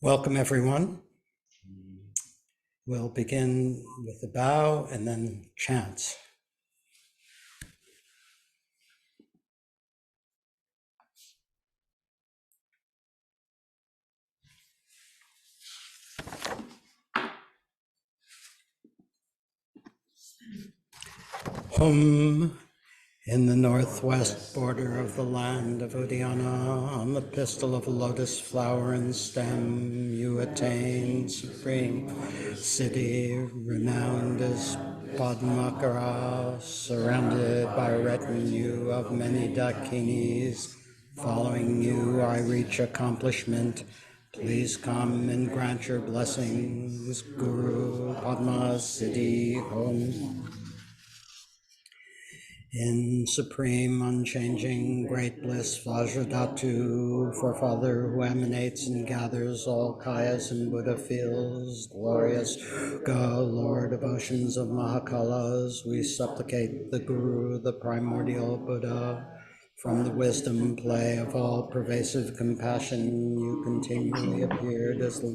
Welcome, everyone. We'll begin with a bow and then chants. Hum. In the northwest border of the land of Uddiyana, on the pistil of a lotus flower and stem, you attain supreme city, renowned as Padmakara, surrounded by a retinue of many dakinis. Following you, I reach accomplishment. Please come and grant your blessings, Guru Padma Siddhi Om. In supreme, unchanging, great bliss, Vajradhatu, forefather who emanates and gathers all Kayas and Buddha feels, glorious God, Lord of oceans of Mahakalas, we supplicate the Guru, the primordial Buddha. From the wisdom play of all pervasive compassion, you continually appeared as the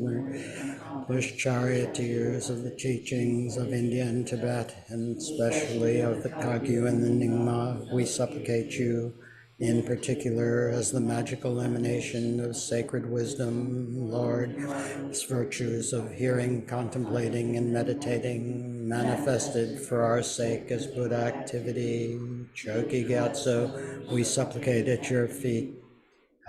accomplished charioteers of the teachings of India and Tibet, and especially of the Kagyu and the Nyingma. We supplicate you in particular as the magical emanation of sacred wisdom, Lord, virtues of hearing, contemplating, and meditating, manifested for our sake as Buddha activity, Choki Gyatso, we supplicate at your feet,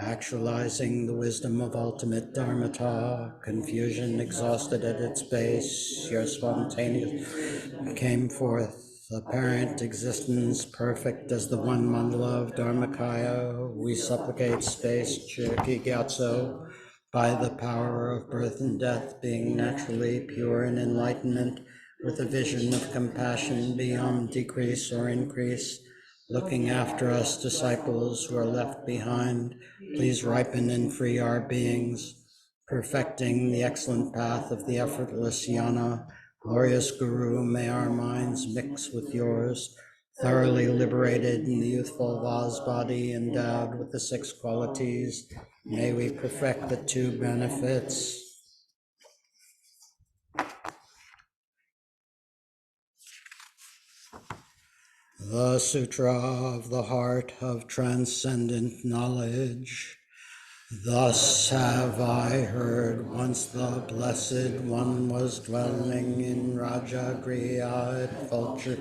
actualizing the wisdom of ultimate dharmata, confusion exhausted at its base, your spontaneous came forth, apparent existence perfect as the one mandala of Dharmakaya. We supplicate space, Chirki Gyatso, by the power of birth and death, being naturally pure in enlightenment, with a vision of compassion beyond decrease or increase, looking after us disciples who are left behind. Please ripen and free our beings, perfecting the excellent path of the effortless jnana. Glorious Guru, may our minds mix with yours, thoroughly liberated in the youthful Vaz body, endowed with the six qualities. May we perfect the two benefits. The Sutra of the Heart of Transcendent Knowledge. Thus have I heard once the Blessed One was dwelling in Rajagriha at Vulture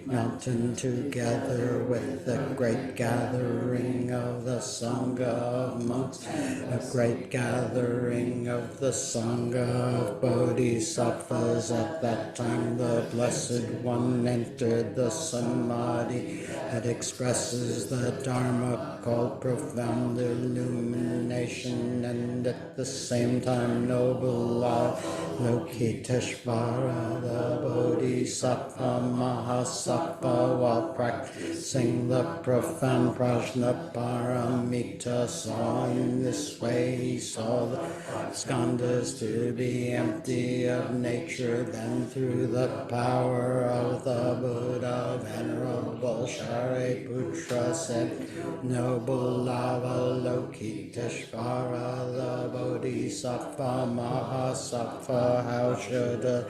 Mountain, together with a great gathering of the Sangha of monks, a great gathering of the Sangha of Bodhisattvas. At that time the Blessed One entered the Samadhi that expresses the Dharma called profound illumination, and at the same time noble Lokiteshvara, the Bodhisattva Mahasattva, while practicing the profound prajna paramita, saw in this way. He saw the skandhas to be empty of nature. Then through the power of the Buddha, Venerable Shariputra said, Noble Avalokiteshvara, the Bodhisattva Mahasattva, how should a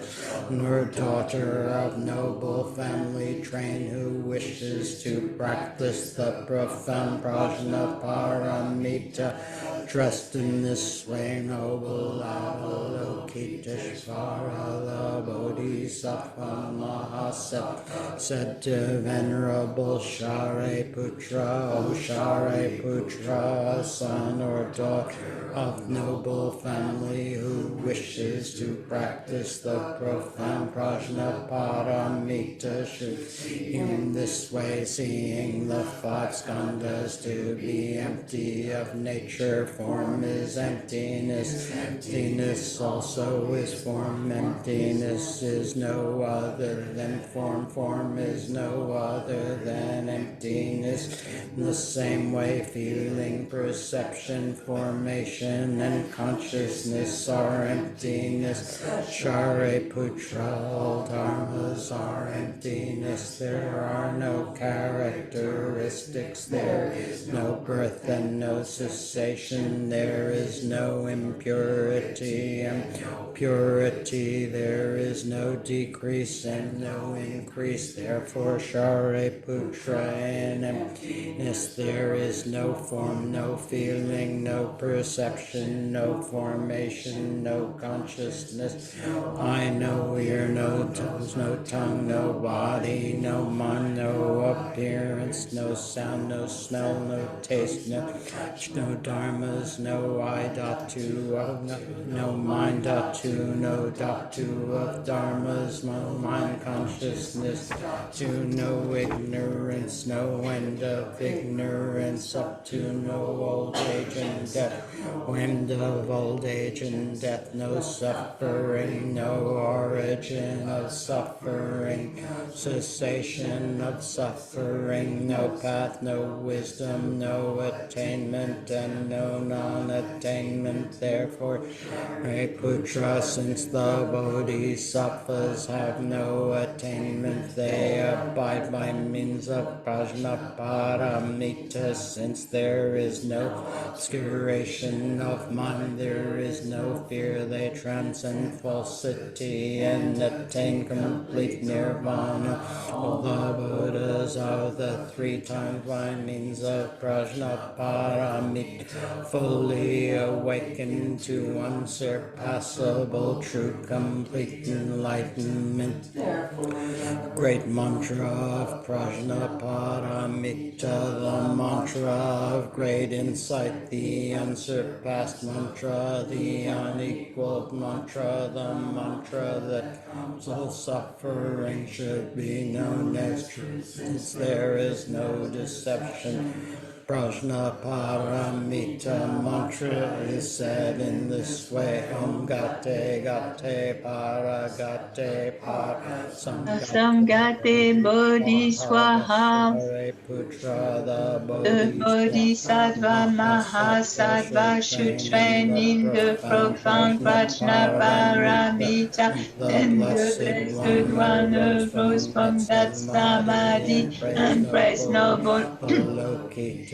daughter of noble family train who wishes to practice the profound prajna paramita, dressed in this way? Noble Avalokiteshvara, the Bodhisattva Mahasattva, said to Venerable Shariputra, O Shariputra, son or daughter of noble family who wishes to practice the profound prajna paramita should in this way, seeing the five skandhas to be empty of nature. Form is emptiness, emptiness also is form. Emptiness is no other than form, form is no other than emptiness. In the same way, feeling, perception, formation, and consciousness are emptiness. Shariputra, all dharmas are emptiness. There are no characteristics characteristics. There is no birth and no cessation. There is no impurity and purity. There is no decrease and no increase. Therefore, Shariputra, in emptiness there is no form, no feeling, no perception, no formation, no consciousness. I, no ear, no toes, no tongue, no body, no mind, no appearance, no sound, no smell, no taste, no touch, no dharmas, no I dot two of no mind dot two, no dot two of dharmas, no mind consciousness to no ignorance, no end of ignorance, up to no old age and death, end of old age and death, no suffering, no origin of suffering, cessation of suffering, no path, no wisdom, no attainment, and no non-attainment. Therefore, Putra, since the bodhisattvas have no attainment, they abide by means of prajnaparamita. Since there is no obscuration of mind, there is no fear, they transcend falsity and attain complete nirvana. All the Buddhas are the three times by means of prajnaparamita, fully awakened to unsurpassable true complete enlightenment. Great mantra of Prajnaparamita, the mantra of great insight, the unsurpassed mantra, the unequaled mantra, the mantra that calms all suffering, should be known as truth, since there is no deception. Prajnaparamita mantra is said in this way: Om Gate Gate Para Gate Para Samgate Bodhiswaha, Putra, the the Bodhisattva Mahasattva should train in the profound Prajnaparamita, and the Blessed One arose from that samadhi and praised noble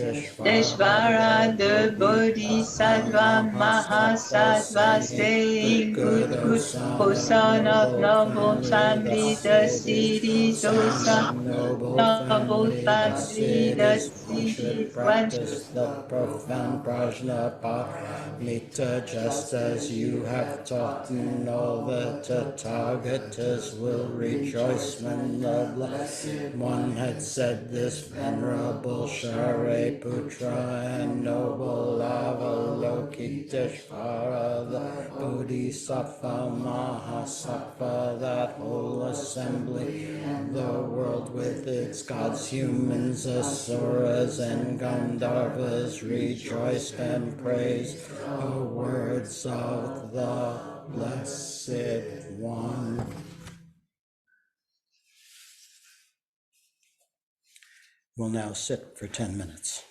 Deshvara, the Bodhisattva Mahasattva, saying, Good, good, O son of noble family, the cities, O son of noble family, the cities, one should the profound Prajnaparamita, just as you have taught, and all the Tathagatas will rejoice when the Blessed One had said this. Venerable Shariputra and noble Avalokiteshvara, the Bodhisattva Mahasattva, that whole assembly, the world with its gods, humans, asuras, and Gandharvas rejoiced and praised the words of the Blessed One. We'll now sit for 10 minutes.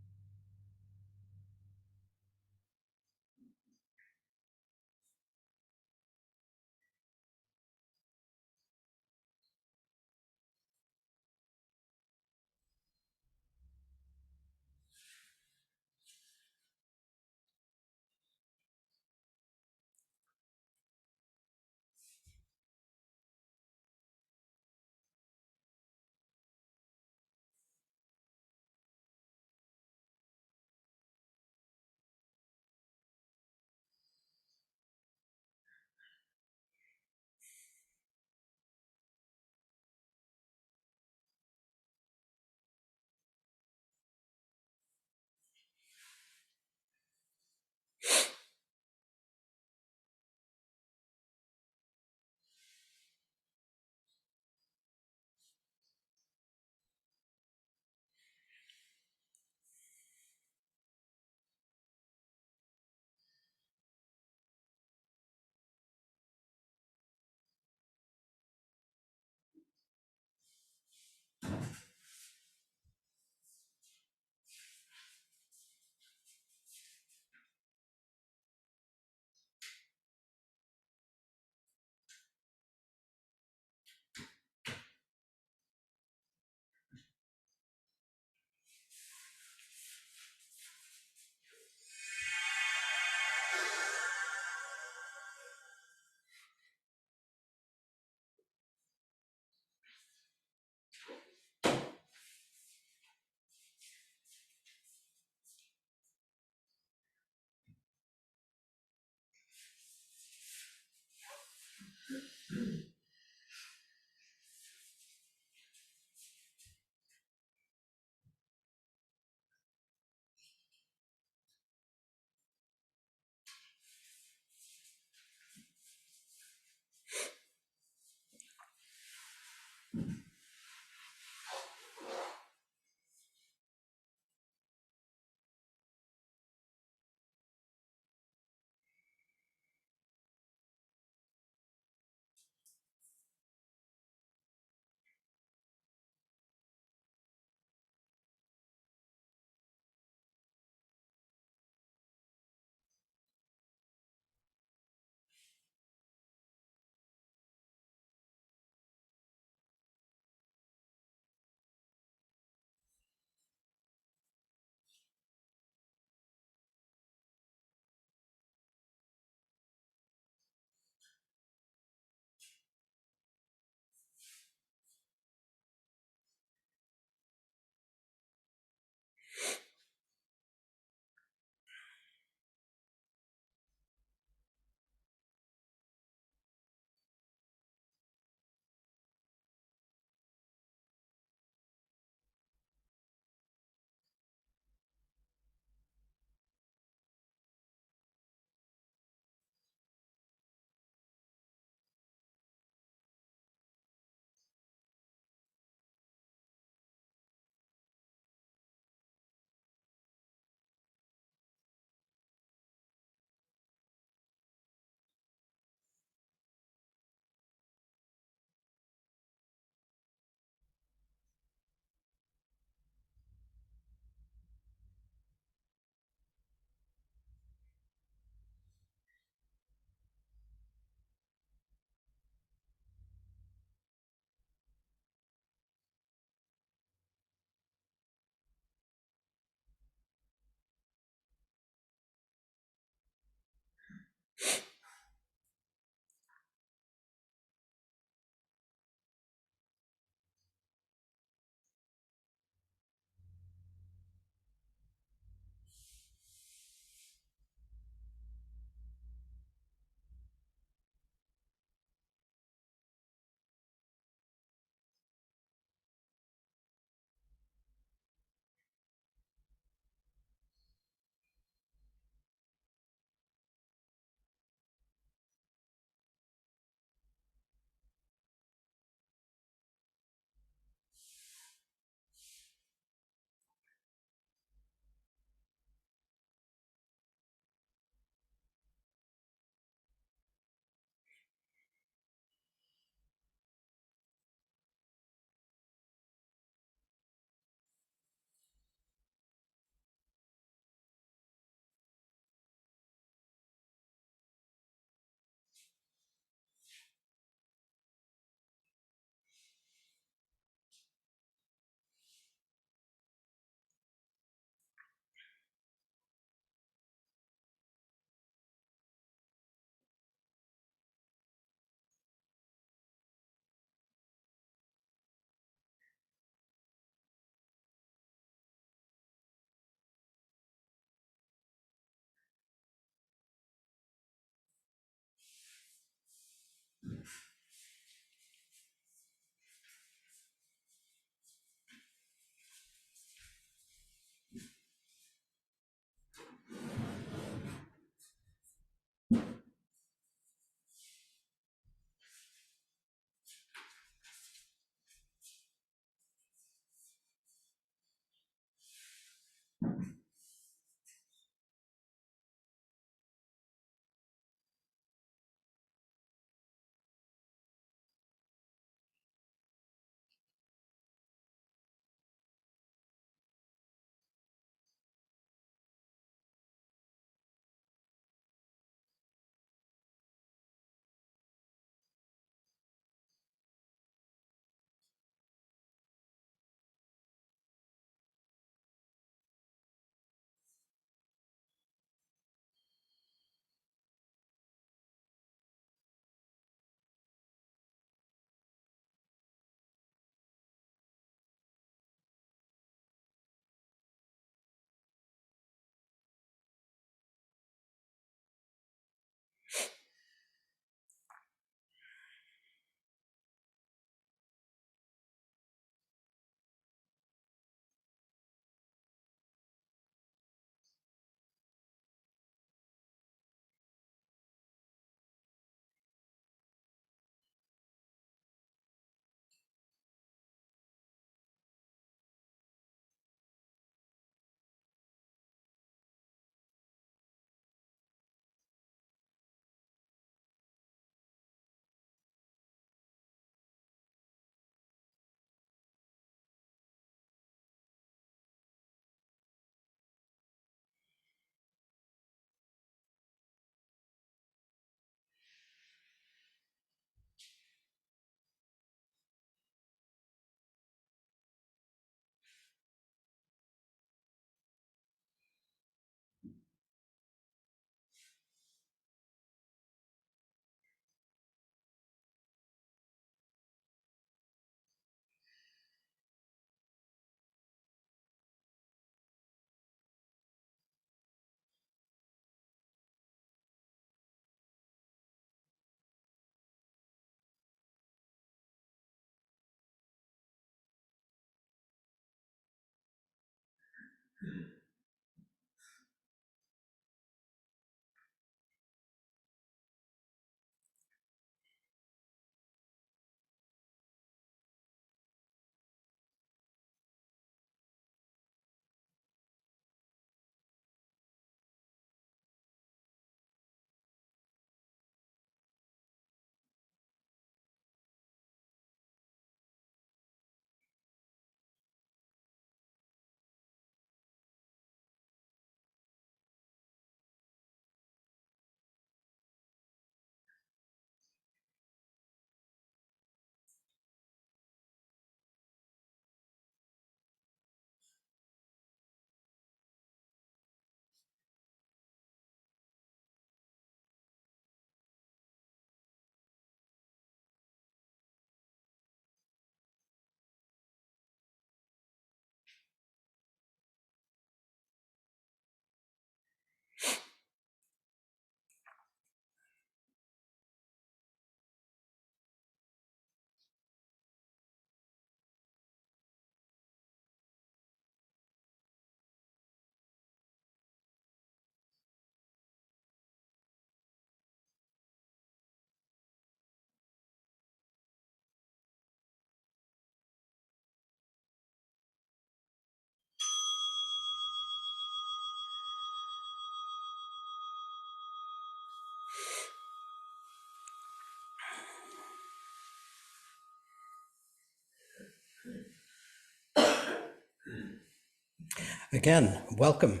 Again, welcome.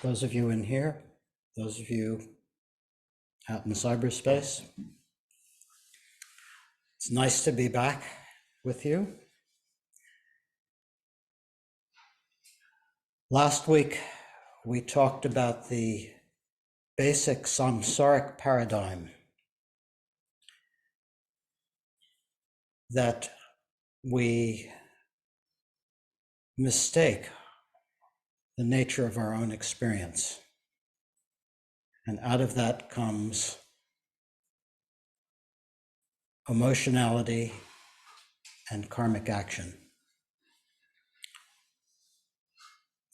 Those of you in here, those of you out in cyberspace. It's nice to be back with you. Last week, we talked about the basic samsaric paradigm that we mistake the nature of our own experience. And out of that comes emotionality and karmic action.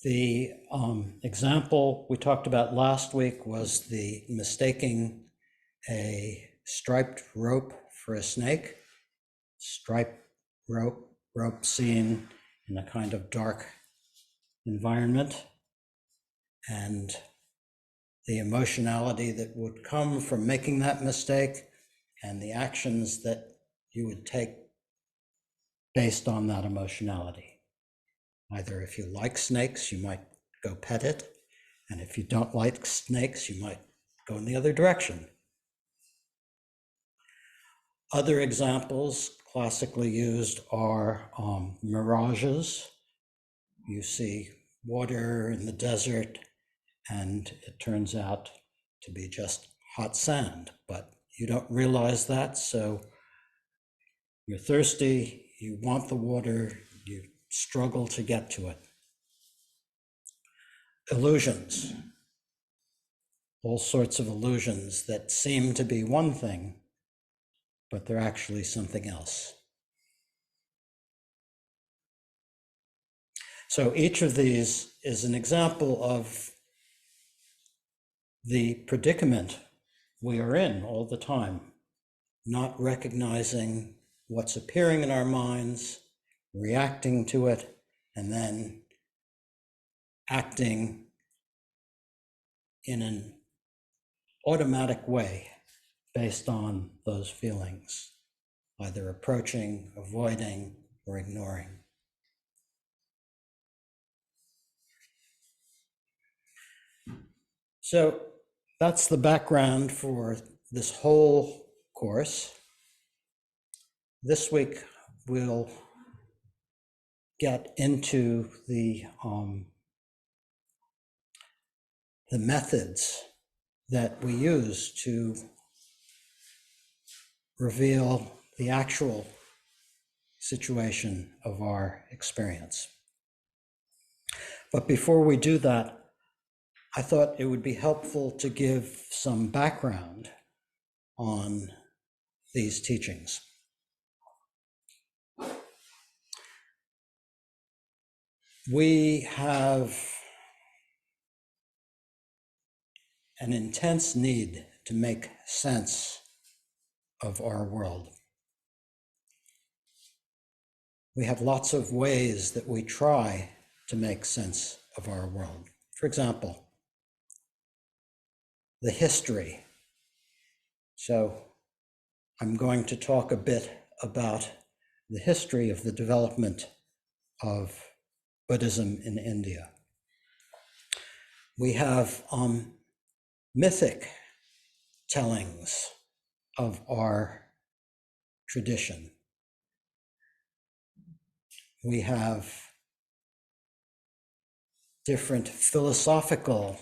The example we talked about last week was the mistaking a striped rope for a snake. Striped rope seen in a kind of dark environment, and the emotionality that would come from making that mistake and the actions that you would take based on that emotionality. Either if you like snakes, you might go pet it, and if you don't like snakes, you might go in the other direction. Other examples classically used are mirages. You see water in the desert, and it turns out to be just hot sand, but you don't realize that, so you're thirsty, you want the water, you struggle to get to it. Illusions, all sorts of illusions that seem to be one thing, but they're actually something else. So each of these is an example of the predicament we are in all the time, not recognizing what's appearing in our minds, reacting to it, and then acting in an automatic way based on those feelings, either approaching, avoiding, or ignoring. So that's the background for this whole course. This week, we'll get into the methods that we use to reveal the actual situation of our experience. But before we do that, I thought it would be helpful to give some background on these teachings. We have an intense need to make sense of our world. We have lots of ways that we try to make sense of our world. For example, the history. So I'm going to talk a bit about the history of the development of Buddhism in India. We have mythic tellings of our tradition. We have different philosophical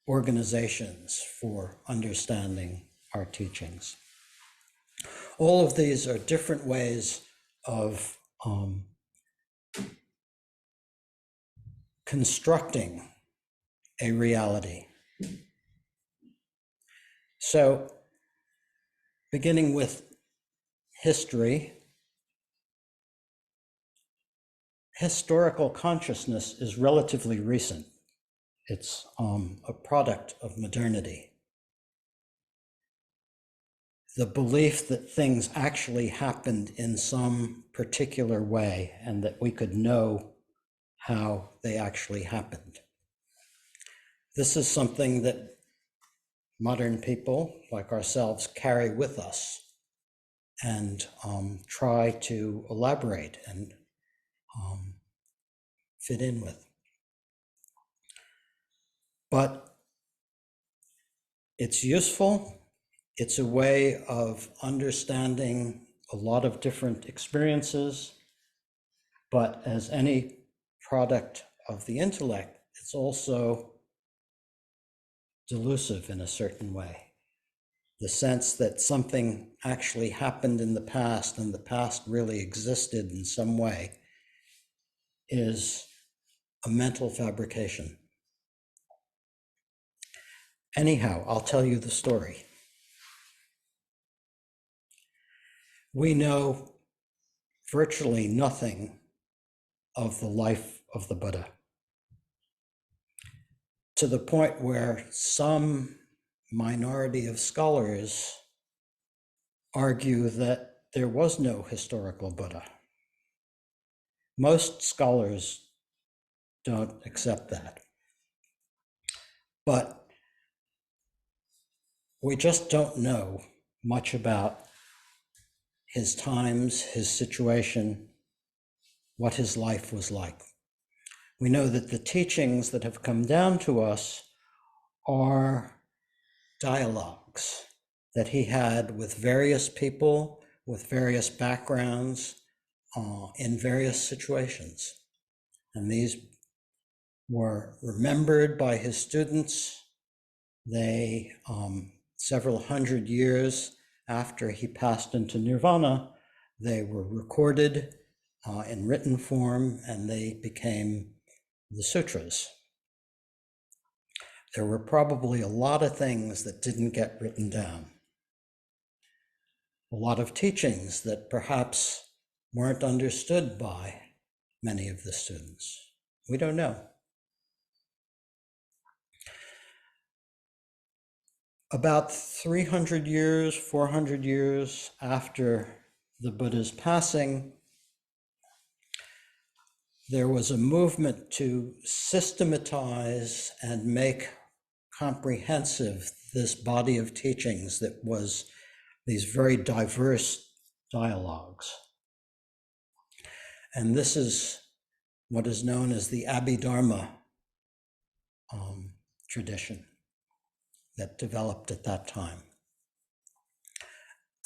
organizations for understanding our teachings. All of these are different ways of constructing a reality. So, beginning with history, historical consciousness is relatively recent. It's a product of modernity. The belief that things actually happened in some particular way and that we could know how they actually happened. This is something that modern people like ourselves carry with us and try to elaborate and fit in with. But it's useful. It's a way of understanding a lot of different experiences, but as any product of the intellect, it's also delusive in a certain way. The sense that something actually happened in the past and the past really existed in some way is a mental fabrication. Anyhow, I'll tell you the story. We know virtually nothing of the life of the Buddha, to the point where some minority of scholars argue that there was no historical Buddha. Most scholars don't accept that. But we just don't know much about his times, his situation, what his life was like. We know that the teachings that have come down to us are dialogues that he had with various people, with various backgrounds, in various situations. And these were remembered by his students. They, several hundred years after he passed into nirvana, they were recorded in written form, and they became the sutras. There were probably a lot of things that didn't get written down, a lot of teachings that perhaps weren't understood by many of the students. We don't know. About 300 years, 400 years after the Buddha's passing, there was a movement to systematize and make comprehensive this body of teachings that was these very diverse dialogues. And this is what is known as the Abhidharma tradition that developed at that time.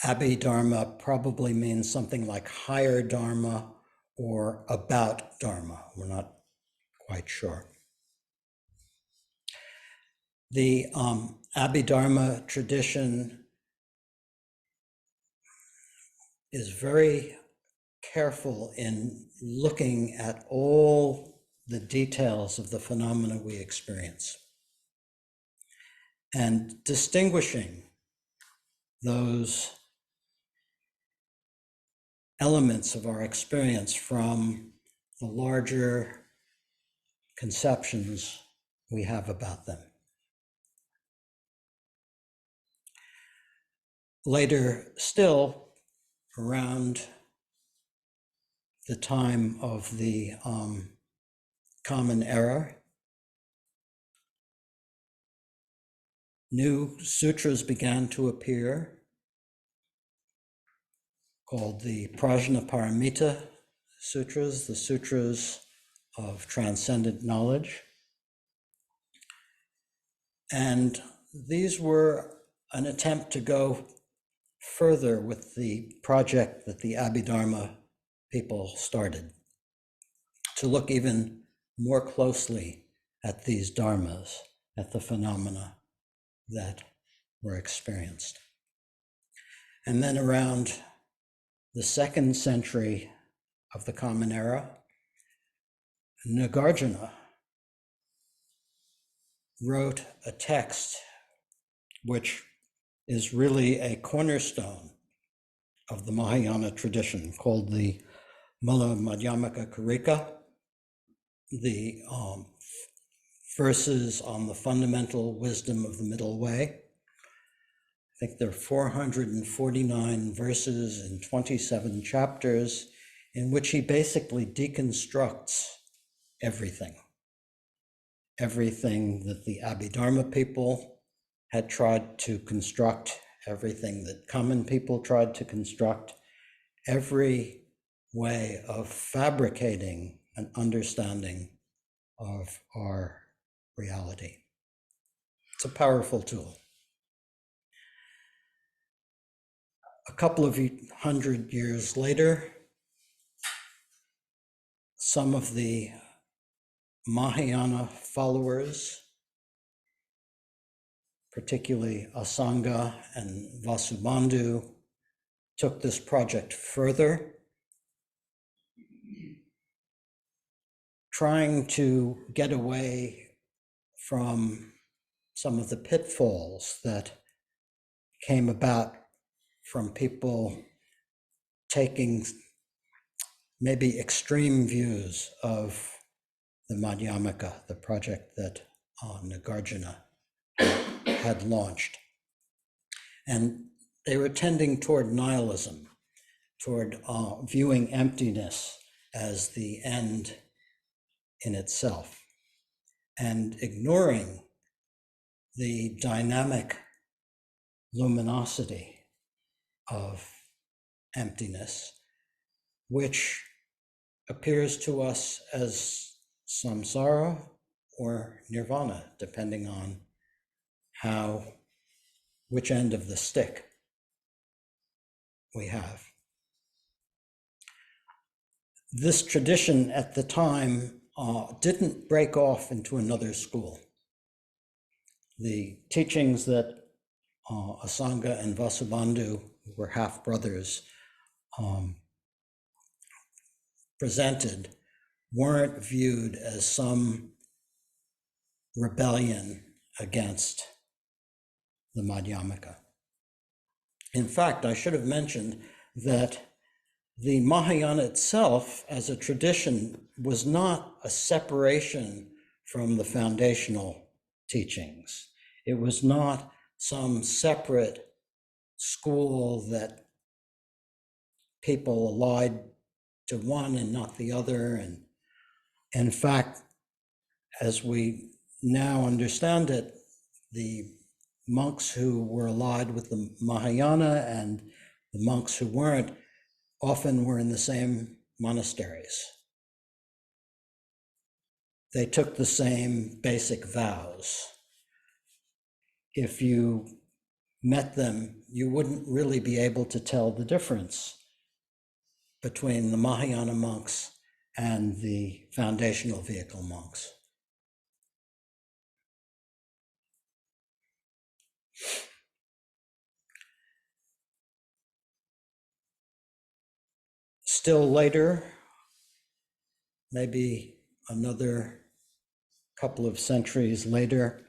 Abhidharma probably means something like higher Dharma or about Dharma. We're not quite sure. The Abhidharma tradition is very careful in looking at all the details of the phenomena we experience and distinguishing those elements of our experience from the larger conceptions we have about them. Later still, around the time of the Common Era, new sutras began to appear called the Prajnaparamita Sutras, the Sutras of Transcendent Knowledge. And these were an attempt to go further with the project that the Abhidharma people started, to look even more closely at these dharmas, at the phenomena that were experienced. And then around the 2nd century of the Common Era, Nagarjuna wrote a text which is really a cornerstone of the Mahayana tradition called the Mula Madhyamaka Karika, the verses on the fundamental wisdom of the middle way. I think there are 449 verses in 27 chapters in which he basically deconstructs everything that the Abhidharma people had tried to construct, everything that common people tried to construct, every way of fabricating an understanding of our reality. It's a powerful tool. A couple of 100 years later, some of the Mahayana followers, particularly Asanga and Vasubandhu, took this project further, trying to get away from some of the pitfalls that came about from people taking maybe extreme views of the Madhyamaka, the project that Nagarjuna had launched. And they were tending toward nihilism, toward viewing emptiness as the end in itself, and ignoring the dynamic luminosity of emptiness, which appears to us as samsara or nirvana, depending on which end of the stick we have. This tradition at the time didn't break off into another school. The teachings that Asanga and Vasubandhu, who were half brothers, presented weren't viewed as some rebellion against the Madhyamaka. In fact, I should have mentioned that the Mahayana itself as a tradition was not a separation from the foundational teachings. It was not some separate school that people allied to one and not the other. And in fact, as we now understand it, the monks who were allied with the Mahayana and the monks who weren't often were in the same monasteries. They took the same basic vows. If you met them, you wouldn't really be able to tell the difference between the Mahayana monks and the foundational vehicle monks. Still later, maybe another couple of centuries later,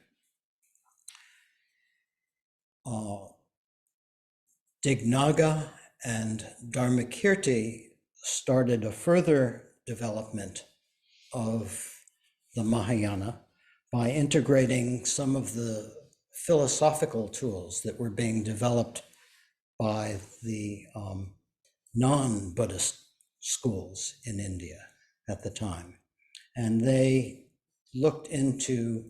Dignaga and Dharmakirti started a further development of the Mahayana by integrating some of the philosophical tools that were being developed by the non-Buddhist schools in India at the time. And they looked into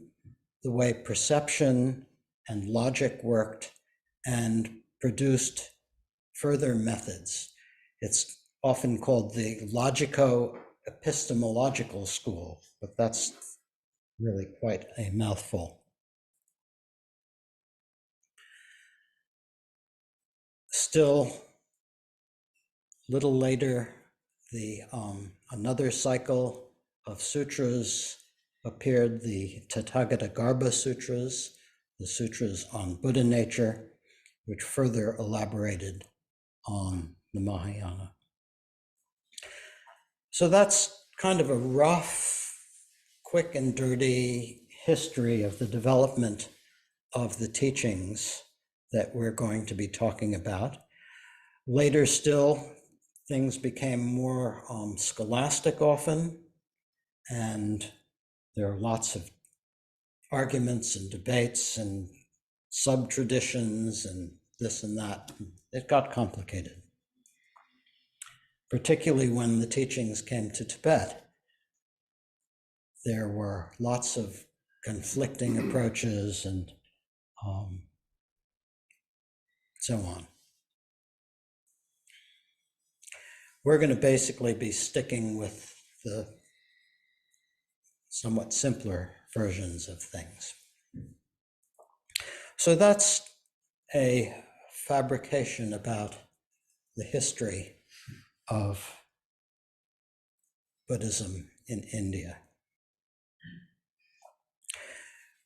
the way perception and logic worked and produced further methods. It's often called the logico-epistemological school, but that's really quite a mouthful. Still, little later, another cycle of sutras appeared, the Tathagata Garbha Sutras, the sutras on Buddha nature, which further elaborated on the Mahayana. So that's kind of a rough, quick and dirty history of the development of the teachings that we're going to be talking about. Later still, things became more scholastic often, and there are lots of arguments and debates and sub-traditions and this and that. It got complicated, particularly when the teachings came to Tibet. There were lots of conflicting approaches and so on. We're going to basically be sticking with the somewhat simpler versions of things. So that's a fabrication about the history of Buddhism in India.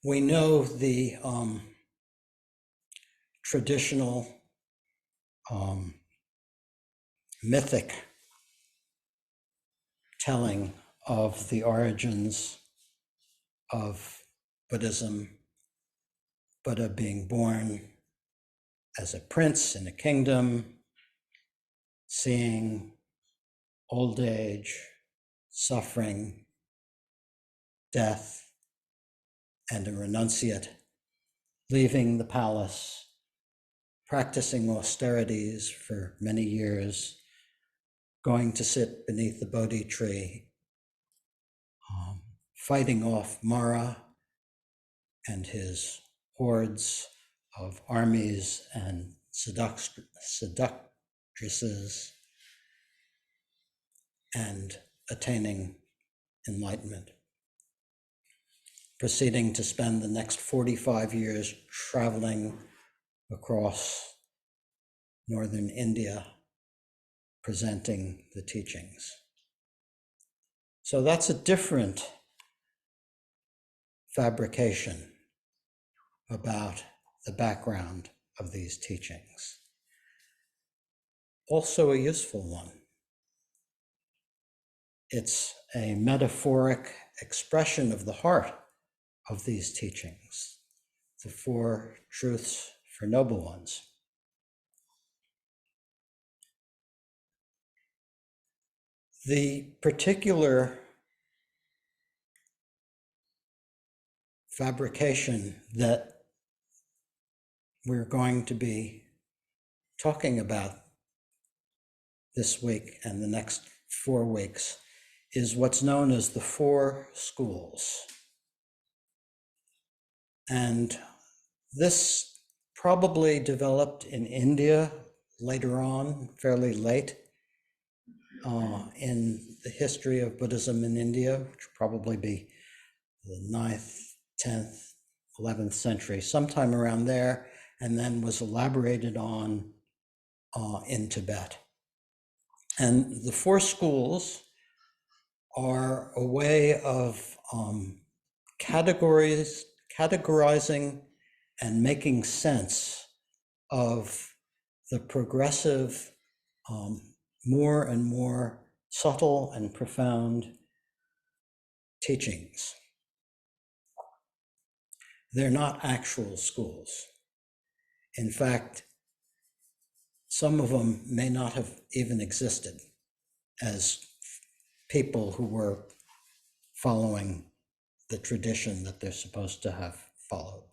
We know the traditional mythic telling of the origins of Buddhism, Buddha being born as a prince in a kingdom, seeing old age, suffering, death, and a renunciate, leaving the palace, practicing austerities for many years, going to sit beneath the Bodhi tree, fighting off Mara and his hordes of armies and seductresses, and attaining enlightenment. Proceeding to spend the next 45 years traveling across northern India, presenting the teachings. So that's a different fabrication about the background of these teachings. Also a useful one. It's a metaphoric expression of the heart of these teachings, the four truths for noble ones. The particular fabrication that we're going to be talking about this week and the next 4 weeks is what's known as the four schools. And this probably developed in India later on, fairly late in the history of Buddhism in India, which would probably be the 9th, 10th, 11th century, sometime around there, and then was elaborated on in Tibet. And the four schools are a way of categorizing and making sense of the progressive, more and more subtle and profound teachings. They're not actual schools. In fact, some of them may not have even existed as people who were following the tradition that they're supposed to have followed.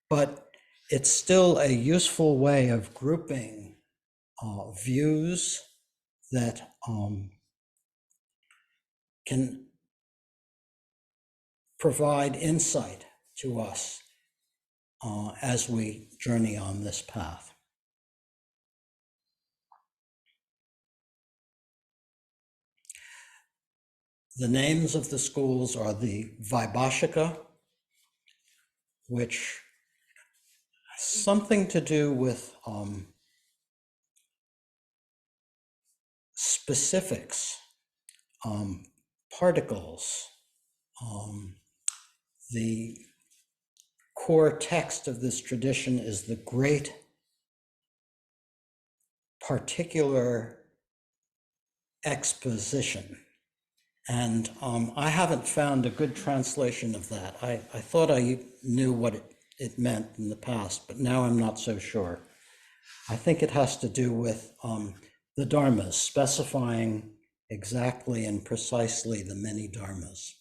But it's still a useful way of grouping views that can provide insight to us as we journey on this path. The names of the schools are the Vaibhashika, which has something to do with specifics, particles. The core text of this tradition is the great particular exposition. And I haven't found a good translation of that. I thought I knew what it meant in the past, but now I'm not so sure. I think it has to do with the dharmas, specifying exactly and precisely the many dharmas.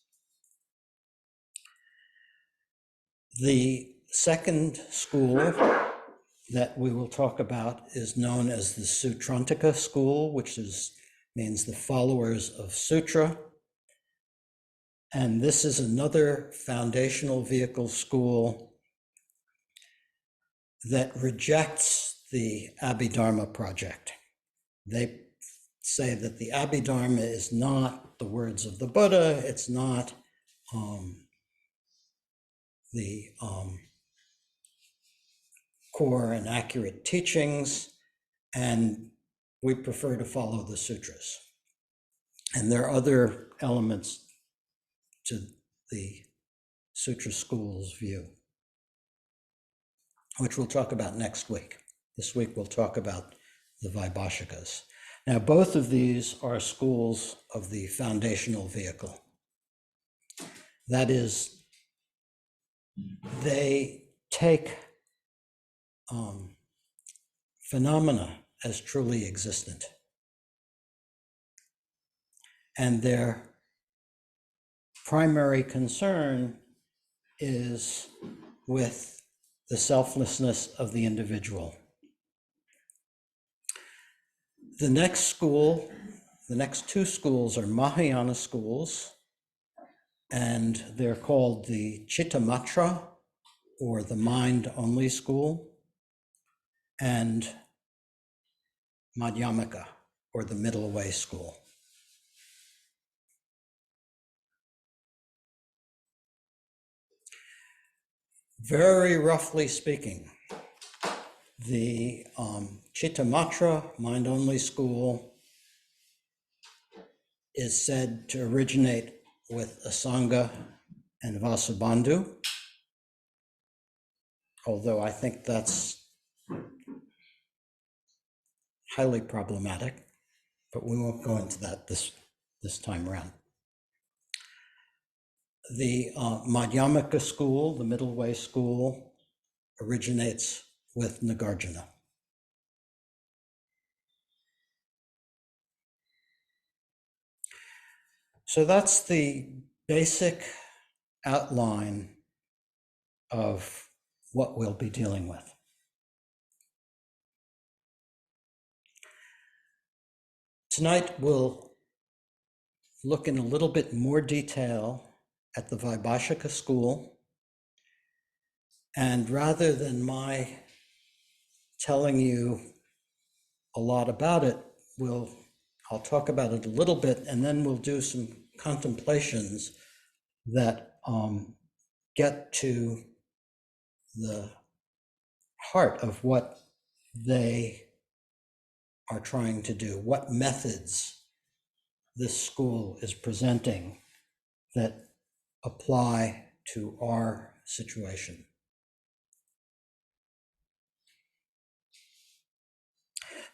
The second school that we will talk about is known as the Sutrantika school, which means the followers of sutra. And this is another foundational vehicle school that rejects the Abhidharma project. They say that the Abhidharma is not the words of the Buddha, it's not the core and accurate teachings, and we prefer to follow the sutras. And there are other elements to the sutra school's view, which we'll talk about next week. This week we'll talk about the Vaibhashikas. Now, both of these are schools of the foundational vehicle. That is, they take phenomena as truly existent. And their primary concern is with the selflessness of the individual. The next two schools are Mahayana schools, and they're called the Chittamatra, or the mind-only school, and Madhyamaka, or the middle way school. Very roughly speaking, the Chittamatra, mind-only school, is said to originate with Asanga and Vasubandhu, although I think that's highly problematic, but we won't go into that this time around. The Madhyamaka school, the middle way school, originates with Nagarjuna. So that's the basic outline of what we'll be dealing with. Tonight we'll look in a little bit more detail at the Vaibhashika school, and rather than my telling you a lot about it, I'll talk about it a little bit, and then we'll do some contemplations that get to the heart of what they are trying to do, what methods this school is presenting that apply to our situation.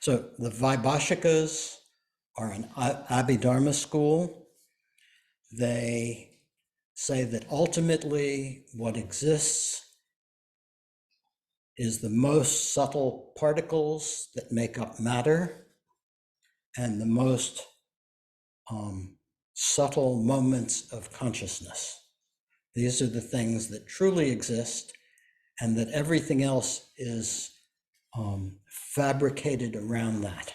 So the Vaibhashikas are an Abhidharma school. They say that ultimately what exists is the most subtle particles that make up matter and the most subtle moments of consciousness. These are the things that truly exist, and that everything else is fabricated around that.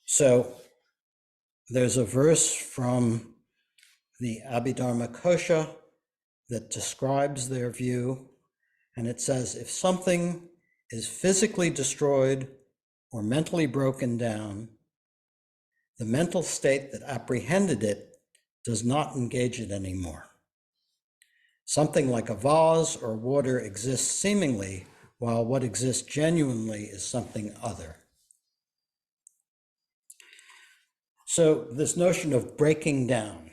So there's a verse from the Abhidharma Kosha that describes their view, and it says, if something is physically destroyed or mentally broken down, the mental state that apprehended it does not engage it anymore. Something like a vase or water exists seemingly, while what exists genuinely is something other. So this notion of breaking down,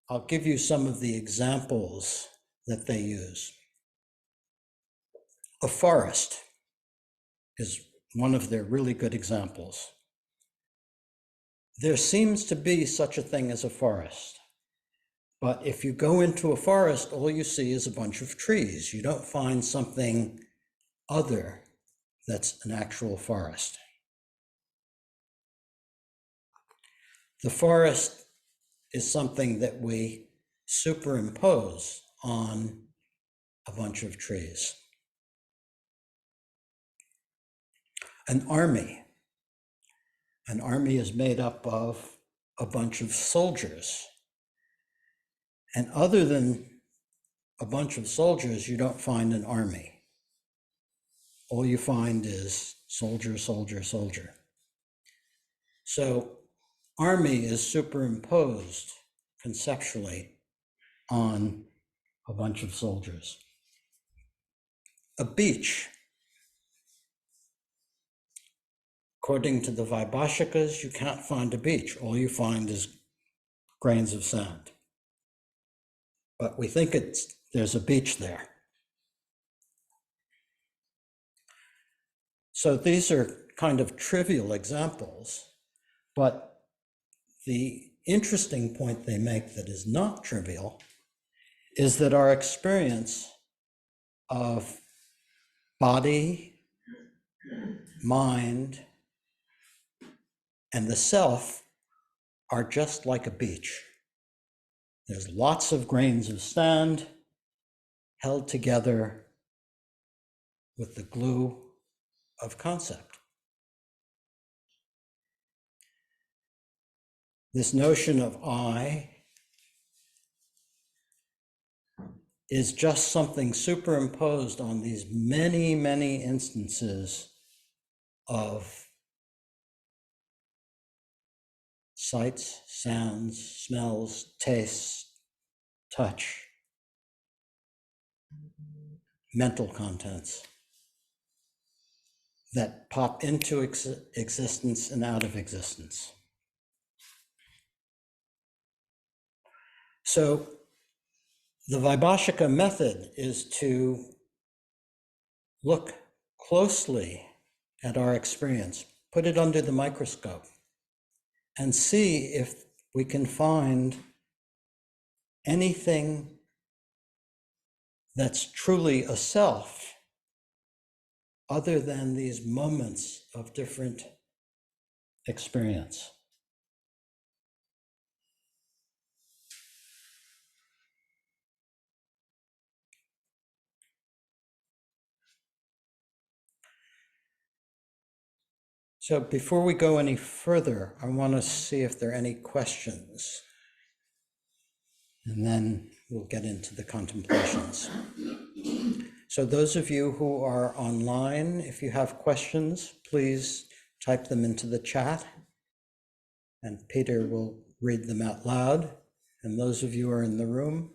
I'll give you some of the examples that they use. A forest is one of their really good examples. There seems to be such a thing as a forest, but if you go into a forest, all you see is a bunch of trees. You don't find something other that's an actual forest. The forest is something that we superimpose on a bunch of trees. An army is made up of a bunch of soldiers. And other than a bunch of soldiers, you don't find an army. All you find is soldier, soldier, soldier. So army is superimposed conceptually on a bunch of soldiers. A beach, according to the Vaibhashikas, you can't find a beach. All you find is grains of sand. But we think there's a beach there. So these are kind of trivial examples, but the interesting point they make that is not trivial is that our experience of body, mind, and the self are just like a beach. There's lots of grains of sand held together with the glue of concept. This notion of I is just something superimposed on these many, many instances of sights, sounds, smells, tastes, touch, mental contents that pop into existence and out of existence. So the Vaibhashika method is to look closely at our experience, put it under the microscope, and see if we can find anything that's truly a self other than these moments of different experience. So before we go any further, I want to see if there are any questions, and then we'll get into the contemplations. So those of you who are online, if you have questions, please type them into the chat, and Peter will read them out loud. And those of you who are in the room,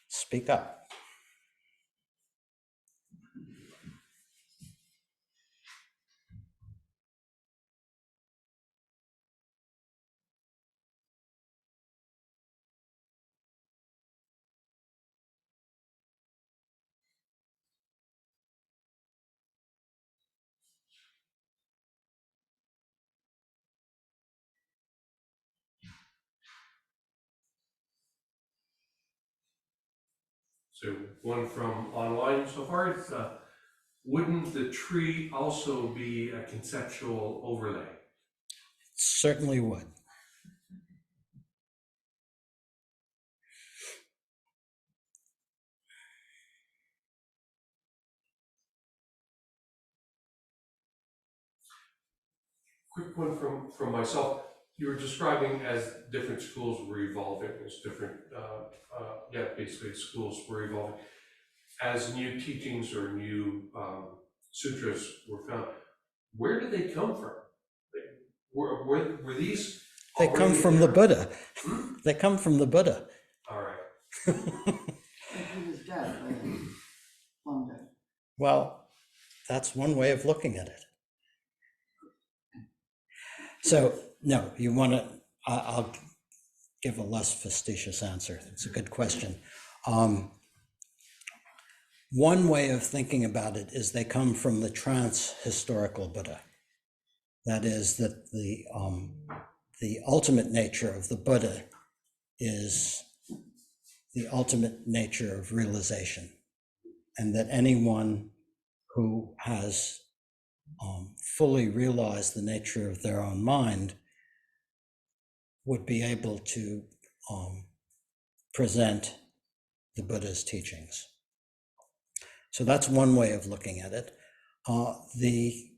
speak up. So one from online so far is, wouldn't the tree also be a conceptual overlay? Certainly would. Quick one from myself. You were describing as different schools were evolving, as different, basically schools were evolving. As new teachings or new sutras were found, where did they come from? Were these? They come from the Buddha. They come from the Buddha. All right. He was dead, right? One day. Well, that's one way of looking at it. So, no, you want to, I'll give a less facetious answer. It's a good question. One way of thinking about it is they come from the trans-historical Buddha. That is that the ultimate nature of the Buddha is the ultimate nature of realization, and that anyone who has fully realized the nature of their own mind would be able to present the Buddha's teachings. So that's one way of looking at it. The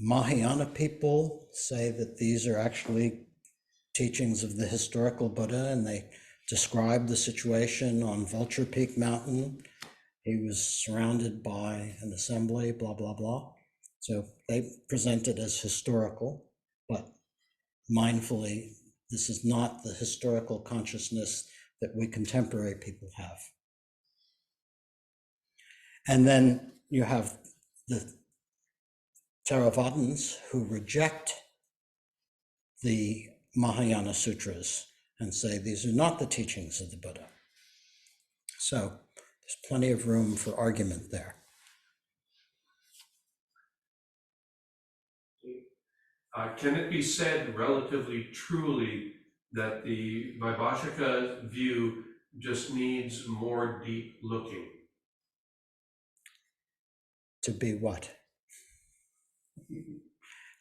Mahayana people say that these are actually teachings of the historical Buddha, and they describe the situation on Vulture Peak Mountain. He was surrounded by an assembly, blah, blah, blah. So they present it as historical, but mindfully, this is not the historical consciousness that we contemporary people have. And then you have the Theravadins who reject the Mahayana Sutras and say these are not the teachings of the Buddha. So there's plenty of room for argument there. Can it be said relatively truly that the Vaibhashika view just needs more deep looking? To be what?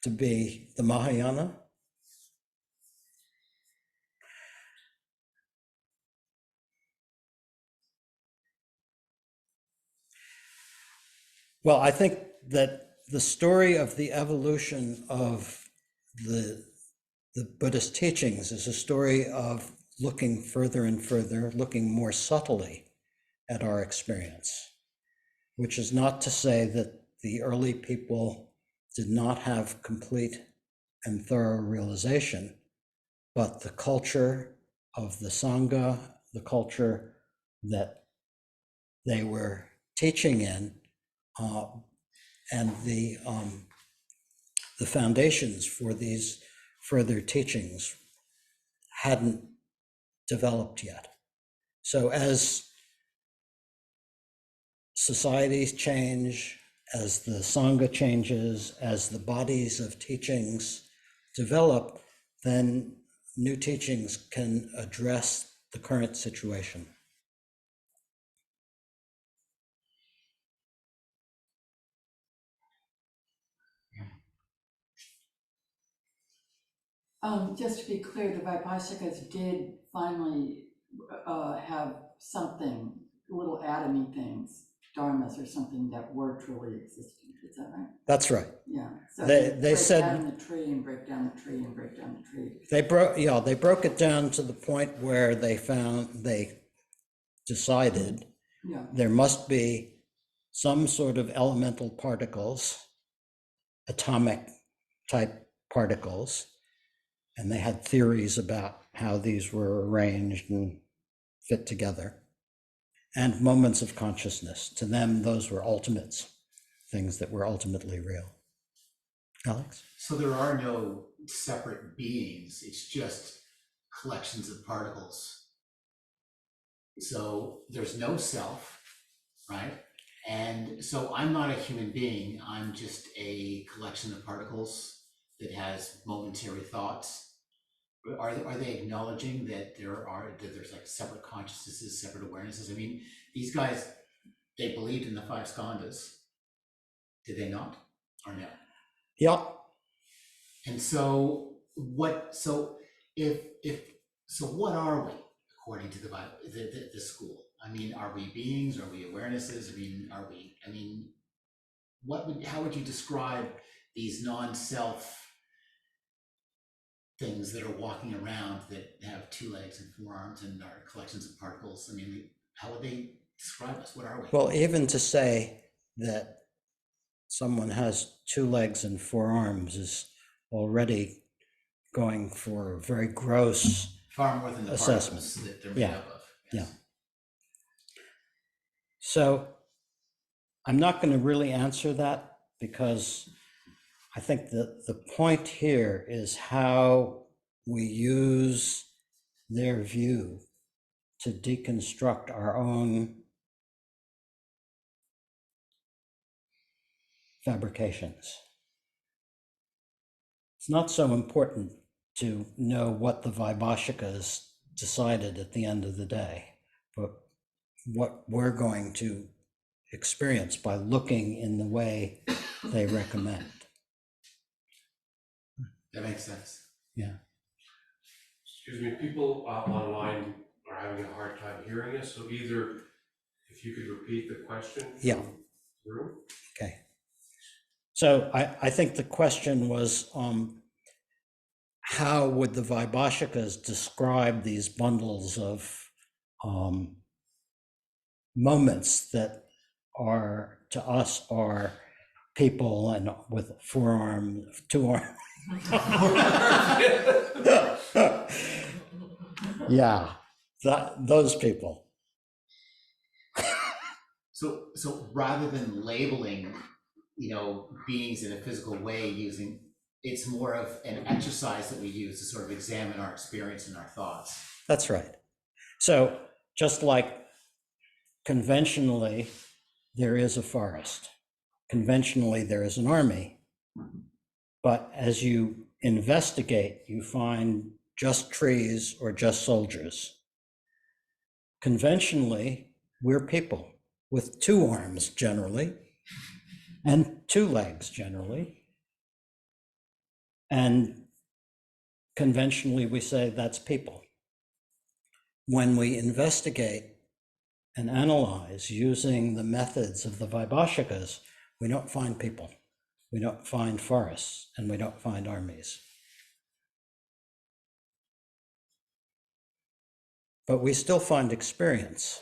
To be the Mahayana? Well, I think that the story of the evolution of the Buddhist teachings is a story of looking further and further, looking more subtly at our experience, which is not to say that the early people did not have complete and thorough realization, but the culture of the Sangha, the culture that they were teaching in, and the foundations for these further teachings hadn't developed yet. So as societies change, as the Sangha changes, as the bodies of teachings develop, then new teachings can address the current situation. Just to be clear, the Vaibhashikas did finally have something, little atomy things, dharmas or something that were truly existing. Is that right? That's right. Yeah. So They said break down the tree and break down the tree and break down the tree. they broke it down to the point where they decided there must be some sort of elemental particles, atomic type particles, and they had theories about how these were arranged and fit together, and moments of consciousness. To them, those were ultimates, things that were ultimately real. Alex? So there are no separate beings, it's just collections of particles. So there's no self, right? And so I'm not a human being, I'm just a collection of particles that has momentary thoughts. Are they acknowledging that there's like separate consciousnesses, separate awarenesses? I mean, these guys, they believed in the five skandhas, did they not, or no? Yeah. And so what? So what are we according to the Bible, the school? I mean, are we beings? Are we awarenesses? I mean, are we? I mean, how would you describe these non-self things that are walking around that have 2 legs and 4 arms and are collections of particles? I mean, how would they describe us? What are we? Well, even to say that someone has 2 legs and 4 arms is already going for a very gross far more than the assessment particles that they're made up of. Yes. Yeah. So I'm not going to really answer that, because I think that the point here is how we use their view to deconstruct our own fabrications. It's not so important to know what the Vaibhashikas decided at the end of the day, but what we're going to experience by looking in the way they recommend. That makes sense. Yeah. Excuse me, people online are having a hard time hearing us, so either if you could repeat the question. Yeah. Room. Okay. So I think the question was, how would the Vaibhashikas describe these bundles of moments that are to us are people and with 4 arms, 2 arms, Yeah, those people. So rather than labeling, beings in a physical way it's more of an exercise that we use to sort of examine our experience and our thoughts. That's right. So just like conventionally, there is a forest. Conventionally, there is an army. But as you investigate, you find just trees or just soldiers. Conventionally, we're people with 2 arms generally, and 2 legs generally. And conventionally, we say that's people. When we investigate and analyze using the methods of the Vaibhashikas, we don't find people, we don't find forests, and we don't find armies. But we still find experience.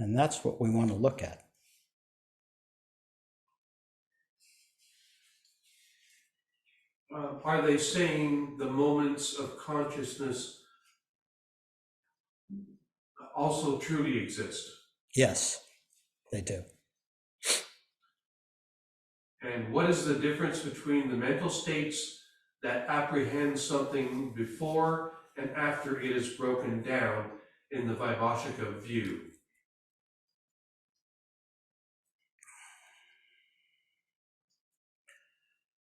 And that's what we want to look at. Are they saying the moments of consciousness also truly exist? Yes, they do. And what is the difference between the mental states that apprehend something before and after it is broken down in the Vaibhashika view?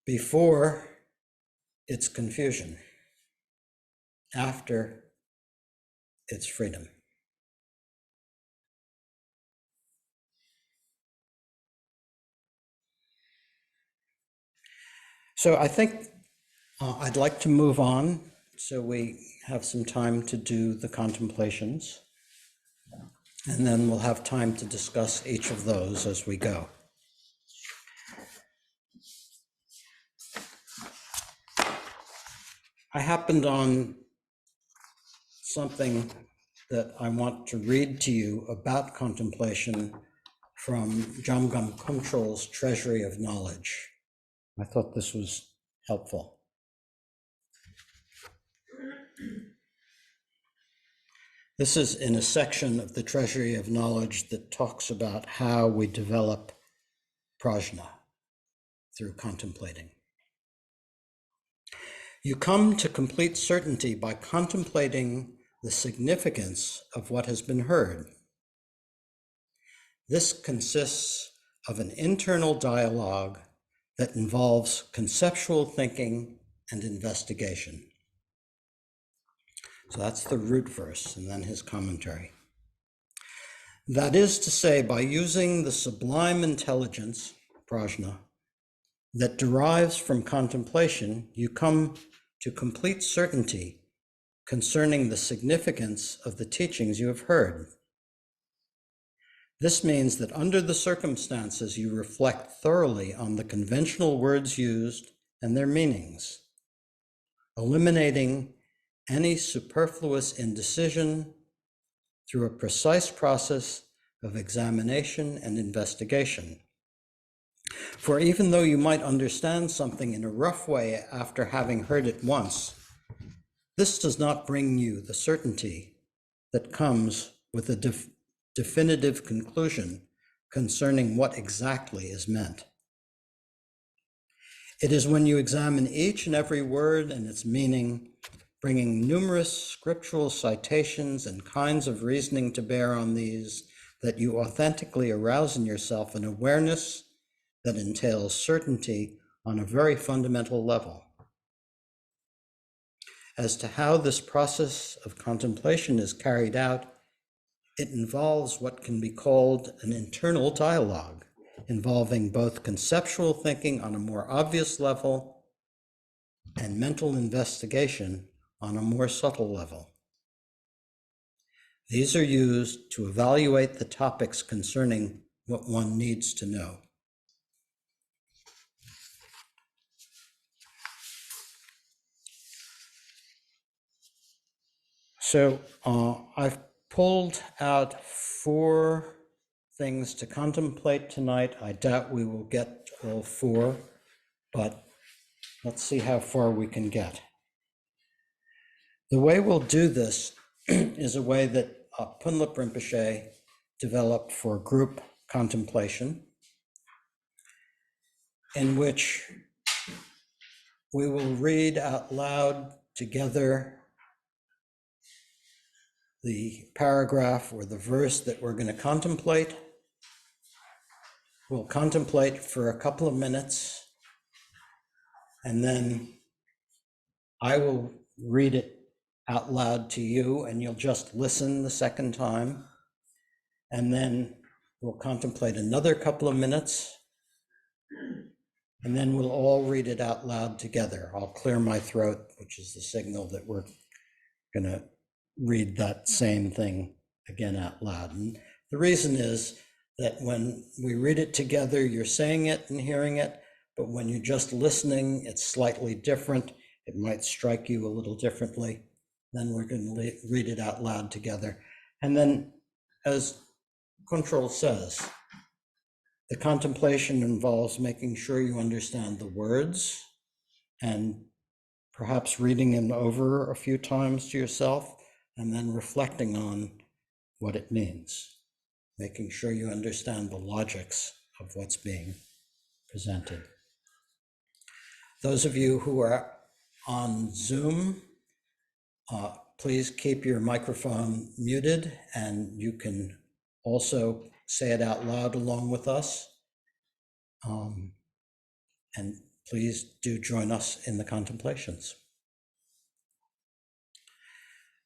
Before, it's confusion. After, it's freedom. So I think I'd like to move on so we have some time to do the contemplations. And then we'll have time to discuss each of those as we go. I happened on something that I want to read to you about contemplation from Jamgam Kuntrul's Treasury of Knowledge. I thought this was helpful. This is in a section of the Treasury of Knowledge that talks about how we develop prajna through contemplating. You come to complete certainty by contemplating the significance of what has been heard. This consists of an internal dialogue that involves conceptual thinking and investigation. So that's the root verse, and then his commentary. That is to say, by using the sublime intelligence, prajna, that derives from contemplation, you come to complete certainty concerning the significance of the teachings you have heard. This means that under the circumstances, you reflect thoroughly on the conventional words used and their meanings, eliminating any superfluous indecision through a precise process of examination and investigation. For even though you might understand something in a rough way after having heard it once, this does not bring you the certainty that comes with a definitive conclusion concerning what exactly is meant. It is when you examine each and every word and its meaning, bringing numerous scriptural citations and kinds of reasoning to bear on these, that you authentically arouse in yourself an awareness that entails certainty on a very fundamental level. As to how this process of contemplation is carried out, it involves what can be called an internal dialogue, involving both conceptual thinking on a more obvious level and mental investigation on a more subtle level. These are used to evaluate the topics concerning what one needs to know. So I've pulled out 4 things to contemplate tonight. I doubt we will get all 4, but Let's see how far we can get. The way we'll do this is a way that Punlap Rinpoche developed for group contemplation, in which we will read out loud together the paragraph or the verse that we're going to contemplate. We'll contemplate for a couple of minutes, and then I will read it out loud to you, and you'll just listen the second time. And then we'll contemplate another couple of minutes, and then we'll all read it out loud together. I'll clear my throat, which is the signal that we're going to read that same thing again out loud. And the reason is that when we read it together, you're saying it and hearing it, but when you're just listening, it's slightly different. It might strike you a little differently. Then we're going to read it out loud together. And then, as Control says, the contemplation involves making sure you understand the words and perhaps reading them over a few times to yourself and then reflecting on what it means, making sure you understand the logics of what's being presented. Those of you who are on Zoom, please keep your microphone muted, and you can also say it out loud along with us. And please do join us in the contemplations.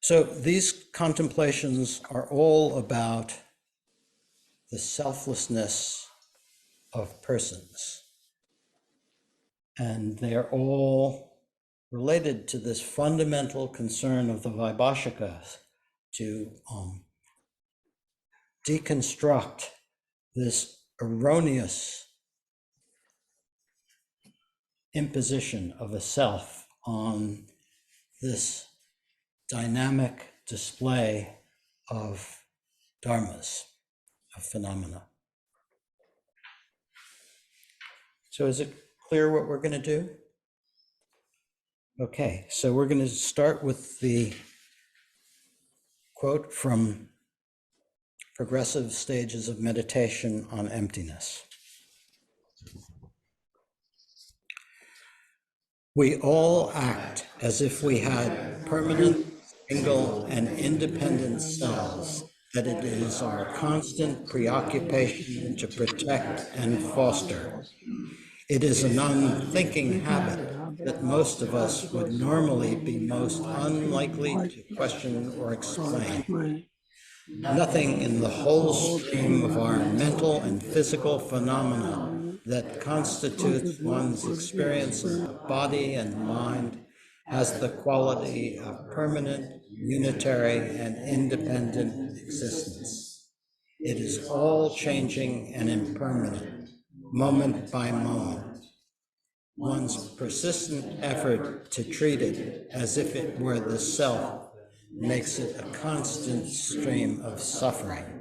So these contemplations are all about the selflessness of persons. And they're all related to this fundamental concern of the Vaibhashikas to deconstruct this erroneous imposition of a self on this dynamic display of dharmas, of phenomena. So is it clear what we're going to do? Okay, so we're going to start with the quote from Progressive Stages of Meditation on Emptiness. We all act as if we had permanent, single, and independent selves, that it is our constant preoccupation to protect and foster. It is an unthinking habit that most of us would normally be most unlikely to question or explain. Nothing in the whole stream of our mental and physical phenomena that constitutes one's experience of body and mind has the quality of permanent, unitary, and independent existence. It is all changing and impermanent, moment by moment. One's persistent effort to treat it as if it were the self makes it a constant stream of suffering.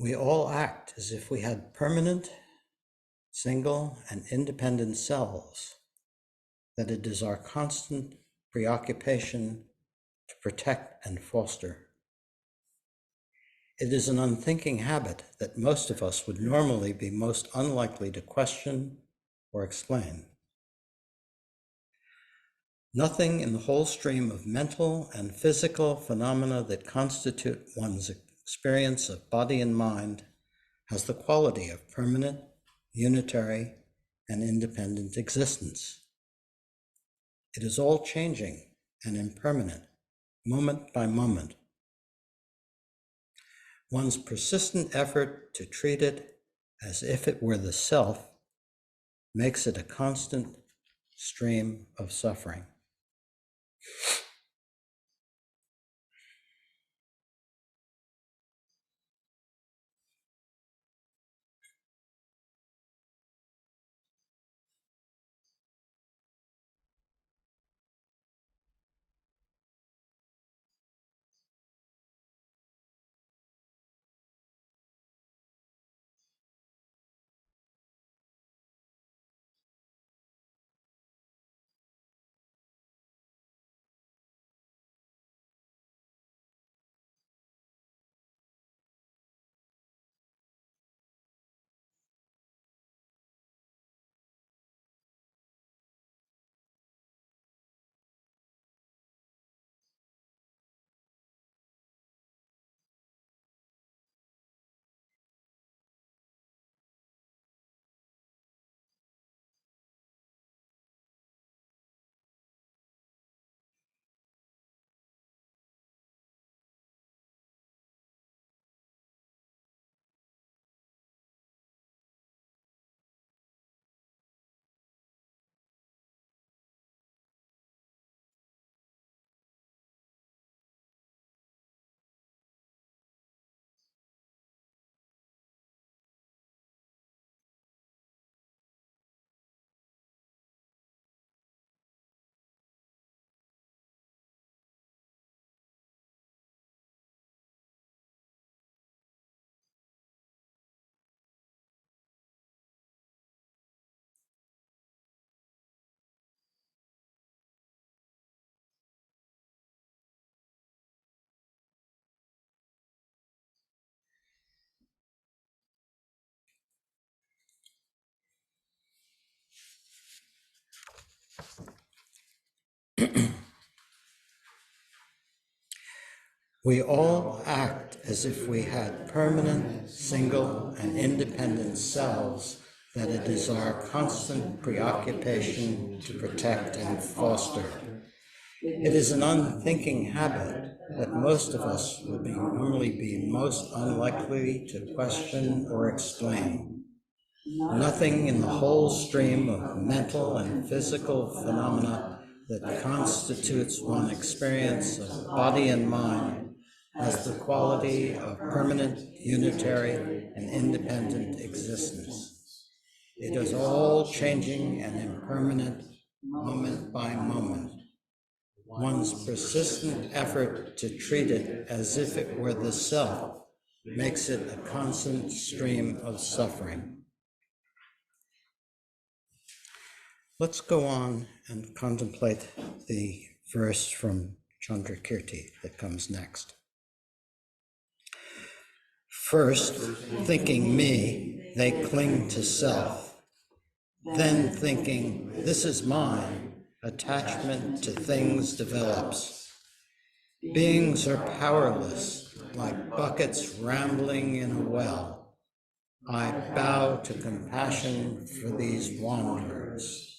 We all act as if we had permanent, single, and independent selves, that it is our constant preoccupation to protect and foster. It is an unthinking habit that most of us would normally be most unlikely to question or explain. Nothing in the whole stream of mental and physical phenomena that constitute one's experience of body and mind has the quality of permanent, unitary, and independent existence. It is all changing and impermanent, moment by moment. One's persistent effort to treat it as if it were the self makes it a constant stream of suffering. We all act as if we had permanent, single, and independent selves, that it is our constant preoccupation to protect and foster. It is an unthinking habit that most of us would normally be most unlikely to question or explain. Nothing in the whole stream of mental and physical phenomena that constitutes one's experience of body and mind has the quality of permanent, unitary, and independent existence. It is all changing and impermanent, moment by moment. One's persistent effort to treat it as if it were the self makes it a constant stream of suffering. Let's go on and contemplate the verse from Chandrakirti that comes next. First, thinking me, they cling to self. Then thinking, this is mine, attachment to things develops. Beings are powerless, like buckets rambling in a well. I bow to compassion for these wanderers.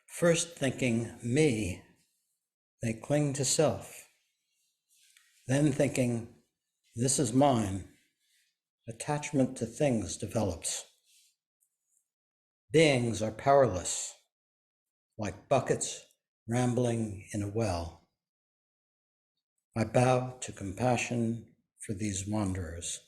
First thinking me, they cling to self. Then thinking, this is mine, attachment to things develops. Beings are powerless, like buckets rambling in a well. I bow to compassion for these wanderers.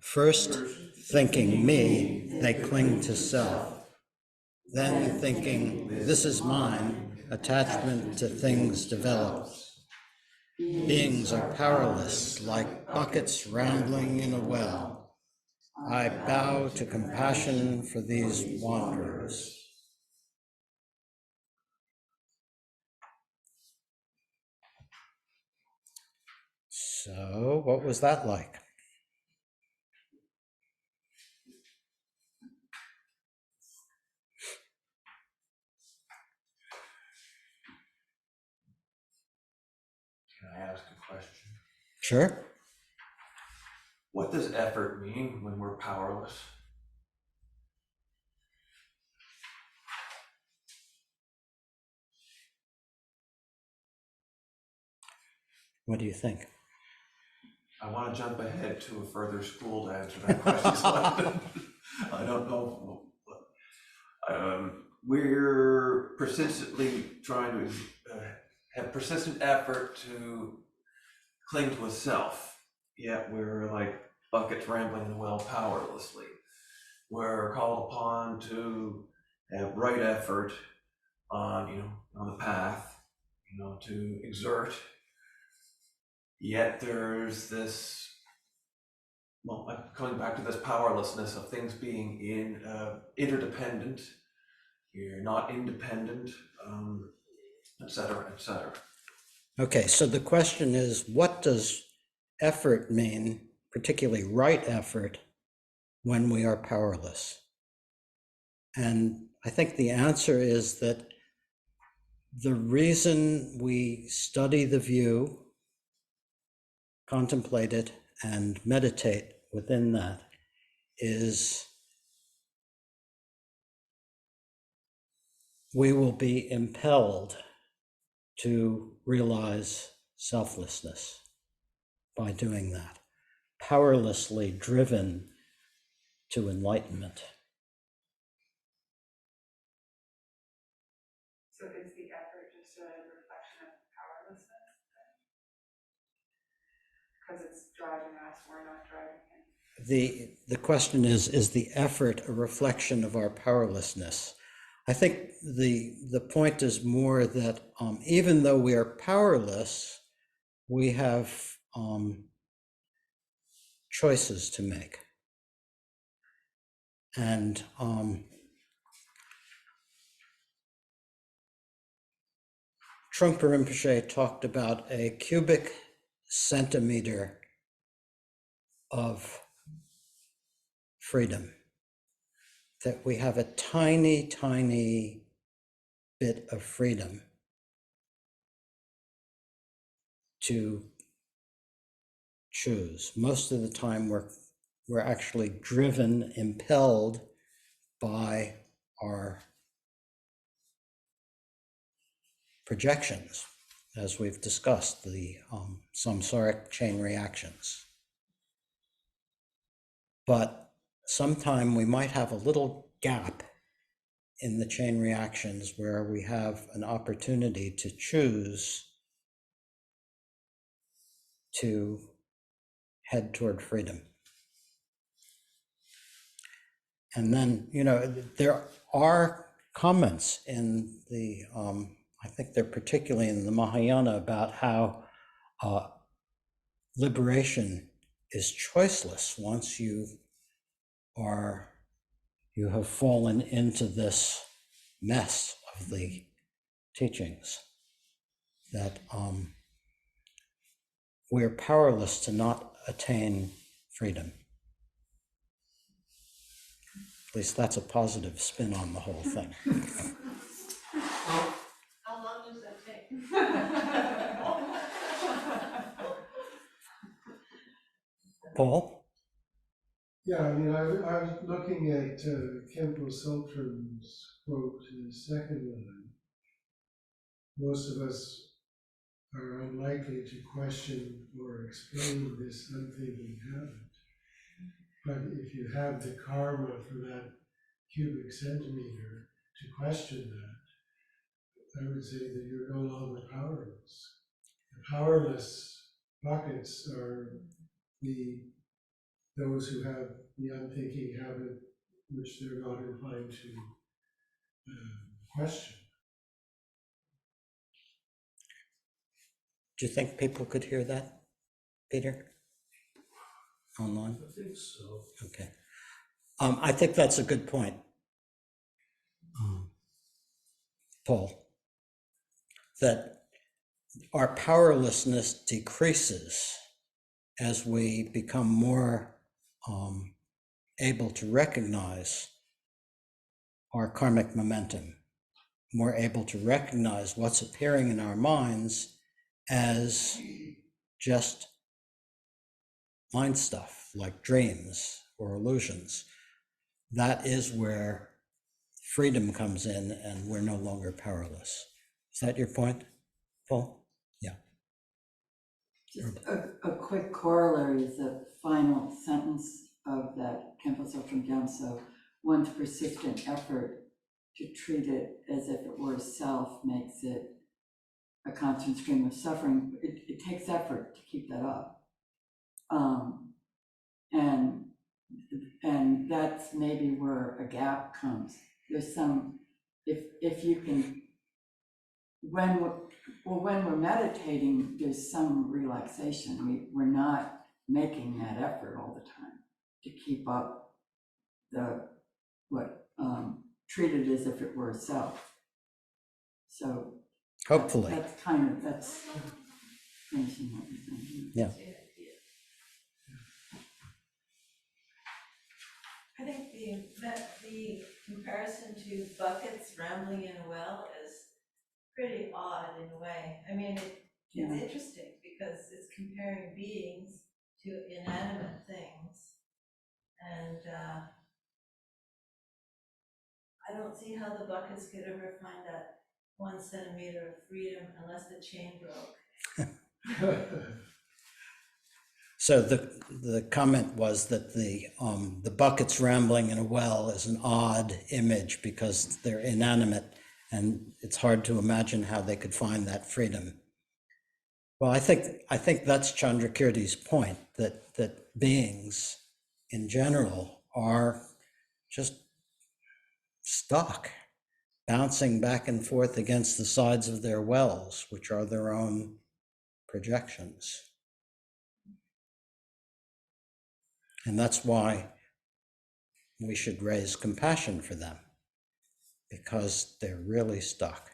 First thinking me, they cling to self. Then thinking, this is mine, attachment to things develops. Beings are powerless, like buckets rambling in a well. I bow to compassion for these wanderers. So, what was that like? Can I ask a question? Sure. What does effort mean when we're powerless? What do you think? I want to jump ahead to a further school to answer that question. So I don't know. We're persistently trying to have persistent effort to cling to a self, yet we're like buckets rambling in the well powerlessly. We're called upon to have right effort on the path, to exert. Yet there's this, coming back to this powerlessness of things being interdependent. You're not independent, et cetera, et cetera. Okay, so the question is, what does effort mean, particularly right effort, when we are powerless? And I think the answer is that the reason we study the view, contemplate it, and meditate within that is we will be impelled to realize selflessness by doing that, powerlessly driven to enlightenment. So is the effort just a reflection of powerlessness? Because it's driving us, we're not driving him. The question is the effort a reflection of our powerlessness? I think the point is more that even though we are powerless, we have choices to make. And Trungpa Rinpoche talked about a cubic centimeter of freedom, that we have a tiny, tiny bit of freedom to choose. Most of the time we're actually driven, impelled by our projections, as we've discussed, the samsaric chain reactions. But sometime we might have a little gap in the chain reactions where we have an opportunity to choose to head toward freedom. And then, there are comments in the, I think they're particularly in the Mahayana, about how liberation is choiceless once you have fallen into this mess of the teachings, that we're powerless to not attain freedom. At least that's a positive spin on the whole thing. How long does that take? Paul? Yeah, I mean, I was looking at Kempo Sultran's quote in the second line. Most of us are unlikely to question or explain this unthinking habit. But if you have the karma for that cubic centimeter to question that, I would say that you're no longer powerless. The powerless buckets are those who have the unthinking habit, which they're not inclined to question. Do you think people could hear that, Peter? Online? I think so. Okay. I think that's a good point, Paul, that our powerlessness decreases as we become more able to recognize our karmic momentum, more able to recognize what's appearing in our minds as just mind stuff, like dreams or illusions. That is where freedom comes in and we're no longer powerless. Is that your point, Paul? Yeah. Just a quick corollary is the final sentence of that Kempo Sotram Gyamso. One's persistent effort to treat it as if it were self makes it a constant stream of suffering. It takes effort to keep that up. And that's maybe where a gap comes. There's some, if you can, when we're meditating, there's some relaxation. We're not making that effort all the time to keep up treat it as if it were a self. So Hopefully. that's finishing what you're saying. Yeah. I think the comparison to buckets rambling in a well is pretty odd in a way. I mean, it's interesting because it's comparing beings to inanimate things. And I don't see how the buckets could ever find that 1 centimeter of freedom unless the chain broke. So the comment was that the buckets rambling in a well is an odd image because they're inanimate, and it's hard to imagine how they could find that freedom. Well, I think that's Chandrakirti's point, that beings in general are just stuck, bouncing back and forth against the sides of their wells, which are their own projections. And that's why we should raise compassion for them, because they're really stuck.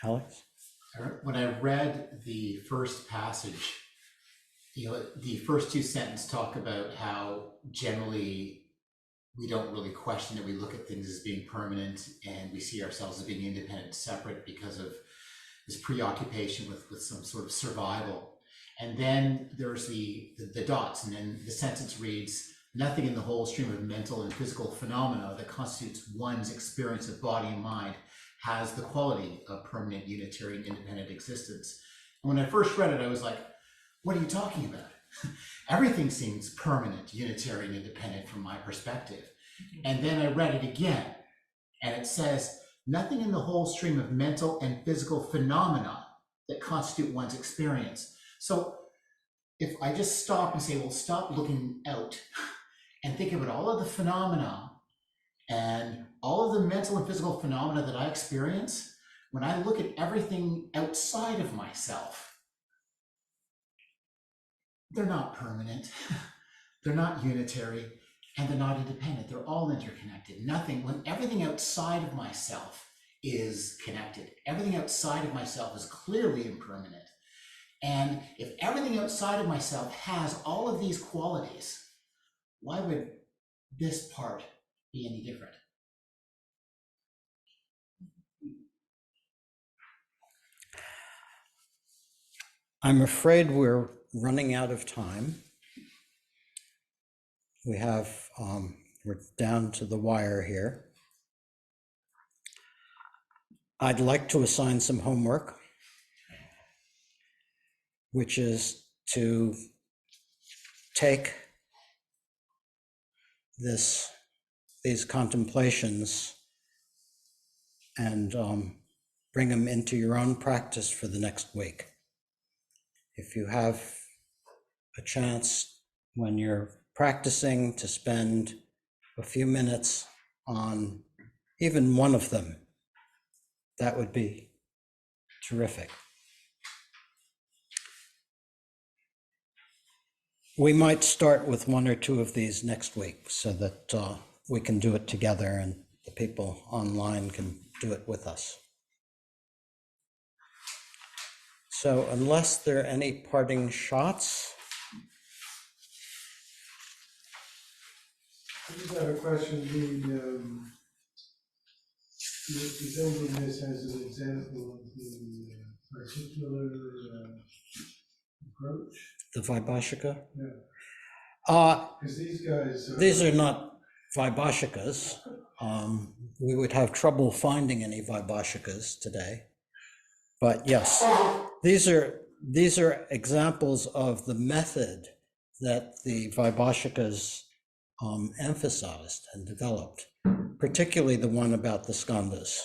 Alex? When I read the first passage, the first 2 sentences talk about how generally we don't really question it. We look at things as being permanent and we see ourselves as being independent, separate because of this preoccupation with some sort of survival. And then there's the dots, and then the sentence reads, nothing in the whole stream of mental and physical phenomena that constitutes one's experience of body and mind has the quality of permanent, unitary, and independent existence. And when I first read it, I was like, what are you talking about? Everything seems permanent, unitary, and independent from my perspective. And then I read it again, and it says, nothing in the whole stream of mental and physical phenomena that constitute one's experience. So if I just stop and say, well, stop looking out and think about all of the phenomena and all of the mental and physical phenomena that I experience, when I look at everything outside of myself, they're not permanent, they're not unitary, and they're not independent. They're all interconnected. When everything outside of myself is connected, everything outside of myself is clearly impermanent. And if everything outside of myself has all of these qualities, why would this part be any different? I'm afraid we're running out of time. We're down to the wire here. I'd like to assign some homework, which is to take these contemplations and bring them into your own practice for the next week. If you have a chance when you're practicing to spend a few minutes on even one of them, that would be terrific. We might start with 1 or 2 of these next week so that we can do it together and the people online can do it with us. So unless there are any parting shots. I just have a question. You're presenting this as an example of the particular approach. The Vaibhashika? Yeah. Because These are not Vaibhashikas. We would have trouble finding any Vaibhashikas today. But yes, these are examples of the method that the Vaibhashikas emphasized and developed, particularly the one about the skandhas,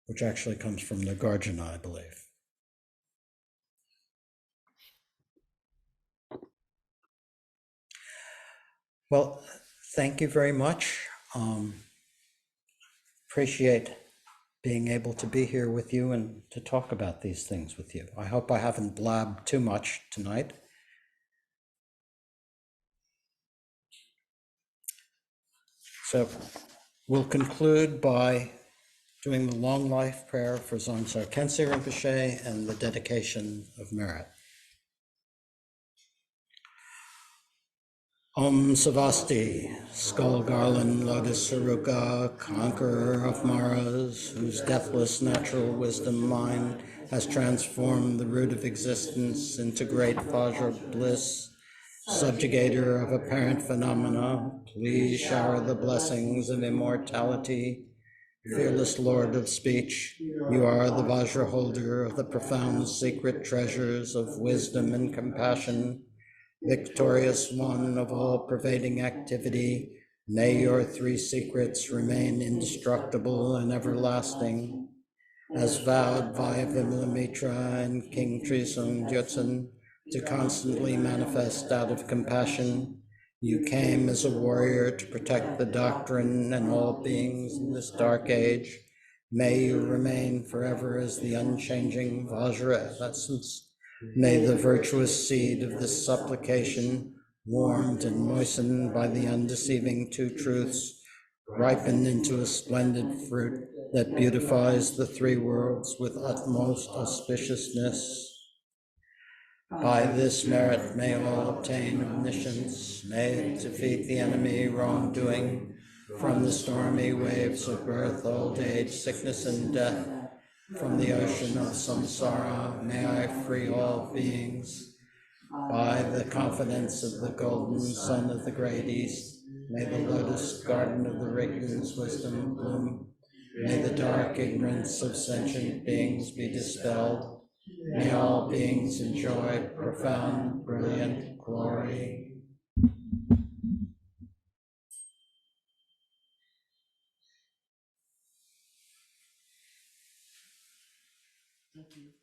which actually comes from Nagarjuna, I believe. Well, thank you very much. Appreciate being able to be here with you and to talk about these things with you. I hope I haven't blabbed too much tonight. So we'll conclude by doing the long life prayer for Dzongsa Khyentse Rinpoche and the dedication of merit. Om Savasti, skull garland, lotus saruka, conqueror of Maras, whose deathless natural wisdom mind has transformed the root of existence into great Vajra bliss, subjugator of apparent phenomena, please shower the blessings of immortality. Fearless Lord of speech, you are the Vajra holder of the profound secret treasures of wisdom and compassion. Victorious one of all-pervading activity, may your three secrets remain indestructible and everlasting. As vowed by Vimalamitra and King Trisung Gyatso to constantly manifest out of compassion, you came as a warrior to protect the doctrine and all beings in this dark age. May you remain forever as the unchanging Vajra essence. May the virtuous seed of this supplication, warmed and moistened by the undeceiving two truths, ripen into a splendid fruit that beautifies the three worlds with utmost auspiciousness. By this merit may all obtain omniscience, may defeat the enemy wrongdoing, from the stormy waves of birth, old age, sickness, and death. From the ocean of samsara, may I free all beings. By the confidence of the golden sun of the great east, may the lotus garden of the Rigden's wisdom bloom. May the dark ignorance of sentient beings be dispelled. May all beings enjoy profound, brilliant glory. Thank you.